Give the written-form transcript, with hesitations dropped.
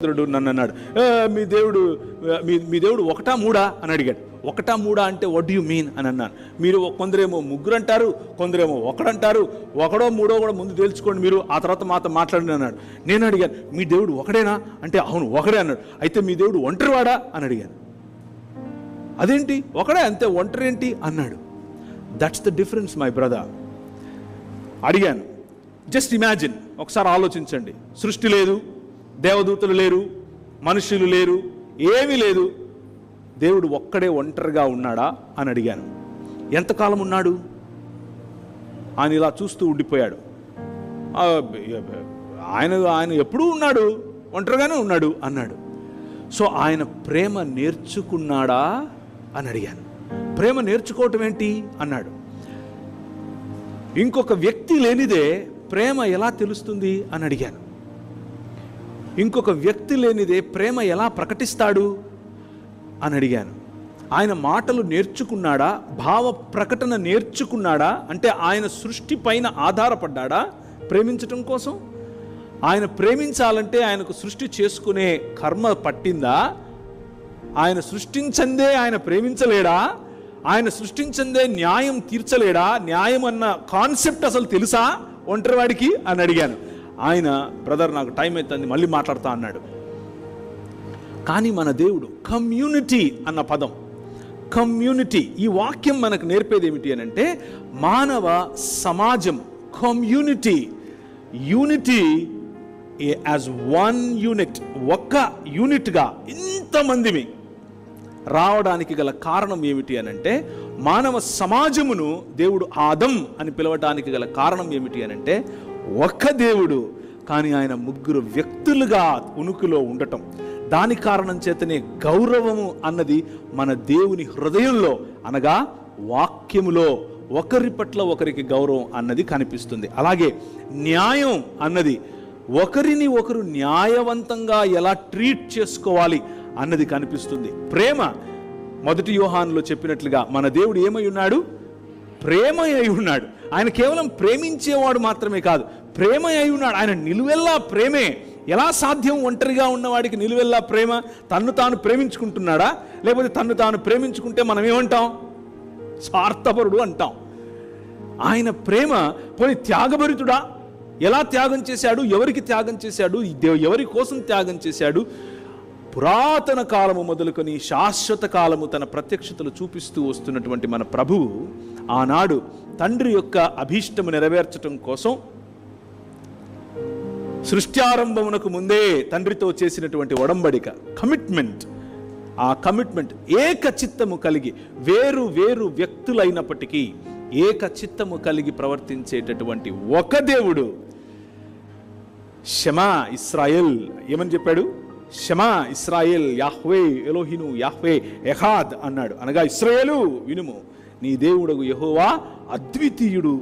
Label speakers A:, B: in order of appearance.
A: నన్ను అన్నాడు, మీ దేవుడు మీ దేవుడు ఒకటా మూడా అని అడిగాడు. ఒకటా మూడా అంటే వాట్ డూ యూ మీన్ అని అన్నాను. మీరు కొందరేమో ముగ్గురు అంటారు, కొందరేమో ఒకడంటారు, ఒకడో మూడో కూడా ముందు తేల్చుకోండి మీరు, ఆ తర్వాత మాతో మాట్లాడండి అన్నాడు. నేను అడిగాను, మీ దేవుడు ఒకడేనా అంటే అవును ఒకడే అన్నాడు. అయితే మీ దేవుడు ఒంటరివాడా అని అడిగాను. అదేంటి ఒకడే అంతే, ఒంటరి ఏంటి అన్నాడు. That's the difference my brother. అడిగాను, జస్ట్ ఇమాజిన్, ఒకసారి ఆలోచించండి. సృష్టి లేదు, దేవదూతలు లేరు, మనుషులు లేరు, ఏమీ లేదు, దేవుడు ఒక్కడే ఒంటరిగా ఉన్నాడా అని అడిగాను. ఎంతకాలం ఉన్నాడు? ఆయన ఇలా చూస్తూ ఉండిపోయాడు. ఆయన ఎప్పుడూ ఉన్నాడు, ఒంటరిగానే ఉన్నాడు అన్నాడు. సో ఆయన ప్రేమ నేర్చుకున్నాడా అని అడిగాను. ప్రేమ నేర్చుకోవటం ఏంటి అన్నాడు. ఇంకొక వ్యక్తి లేనిదే ప్రేమ ఎలా తెలుస్తుంది అని అడిగాను. ఇంకొక వ్యక్తి లేనిదే ప్రేమ ఎలా ప్రకటిస్తాడు అని అడిగాను. ఆయన మాటలు నేర్చుకున్నాడా, భావ ప్రకటన నేర్చుకున్నాడా, అంటే ఆయన సృష్టి పైన ఆధారపడ్డాడా ప్రేమించటం కోసం? ఆయన ప్రేమించాలంటే ఆయనకు సృష్టి చేసుకునే కర్మ పట్టిందా? ఆయన సృష్టించందే ఆయన ప్రేమించలేడా? ఆయన సృష్టించందే న్యాయం తీర్చలేడా? న్యాయం అన్న కాన్సెప్ట్ అసలు తెలుసా ఒంటరివాడికి అని అడిగాను. ఆయన, బ్రదర్ నాకు టైం అవుతుంది మళ్ళీ మాట్లాడుతా అన్నాడు. కానీ మన దేవుడు కమ్యూనిటీ అన్న పదం, కమ్యూనిటీ, ఈ వాక్యం మనకు నేర్పేది ఏమిటి అని అంటే మానవ సమాజం, community, unity as one unit, ఒక్క యూనిట్గా ఇంతమందిని రావడానికి గల కారణం ఏమిటి అని అంటే, మానవ సమాజమును దేవుడు ఆదం అని పిలవడానికి గల కారణం ఏమిటి అని అంటే ఒక్క దేవుడు, కానీ ఆయన ముగ్గురు వ్యక్తులుగా ఉనికిలో ఉండటం. దాని కారణం చేతనే గౌరవము అన్నది మన దేవుని హృదయంలో, అనగా వాక్యములో ఒకరి పట్ల ఒకరికి గౌరవం అన్నది కనిపిస్తుంది. అలాగే న్యాయం అన్నది, ఒకరిని ఒకరు న్యాయవంతంగా ఎలా ట్రీట్ చేసుకోవాలి అన్నది కనిపిస్తుంది. ప్రేమ, మొదటి యోహానులో చెప్పినట్లుగా మన దేవుడు ఏమై ఉన్నాడు? ప్రేమ అయి ఉన్నాడు. ఆయన కేవలం ప్రేమించేవాడు మాత్రమే కాదు, ప్రేమ అయి ఉన్నాడు. ఆయన నిలువెల్లా ప్రేమే. ఎలా సాధ్యం ఒంటరిగా ఉన్నవాడికి నిలువెల్లా ప్రేమ? తన్ను తాను ప్రేమించుకుంటున్నాడా? లేకపోతే తన్ను తాను ప్రేమించుకుంటే మనం ఏమంటాం? స్వార్థపరుడు అంటాం. ఆయన ప్రేమ పోయి త్యాగభరితుడా? ఎలా త్యాగం చేశాడు? ఎవరికి త్యాగం చేశాడు? ఎవరి కోసం త్యాగం చేశాడు? పురాతన కాలము మొదలుకొని శాశ్వత కాలము తన ప్రత్యక్షతలు చూపిస్తూ వస్తున్నటువంటి మన ప్రభువు ఆనాడు తండ్రి యొక్క అభీష్టము నెరవేర్చటం కోసం సృష్ట్యారంభమునకు ముందే తండ్రితో చేసినటువంటి ఒడంబడిక, కమిట్మెంట్, ఆ కమిట్మెంట్ ఏక చిత్తము కలిగి, వేరు వేరు వ్యక్తులైనప్పటికీ ఏక చిత్తము కలిగి ప్రవర్తించేటటువంటి ఒక దేవుడు. షమా ఇస్రాయేల్ ఏమని చెప్పాడు? షమా ఇస్రాయేల్ యాహ్వే ఎలోహిను యాహ్వే ఎహాద్ అన్నాడు. అనగా ఇస్రాయేలు వినుము, నీ దేవుడగు యెహోవా అద్వితీయుడు.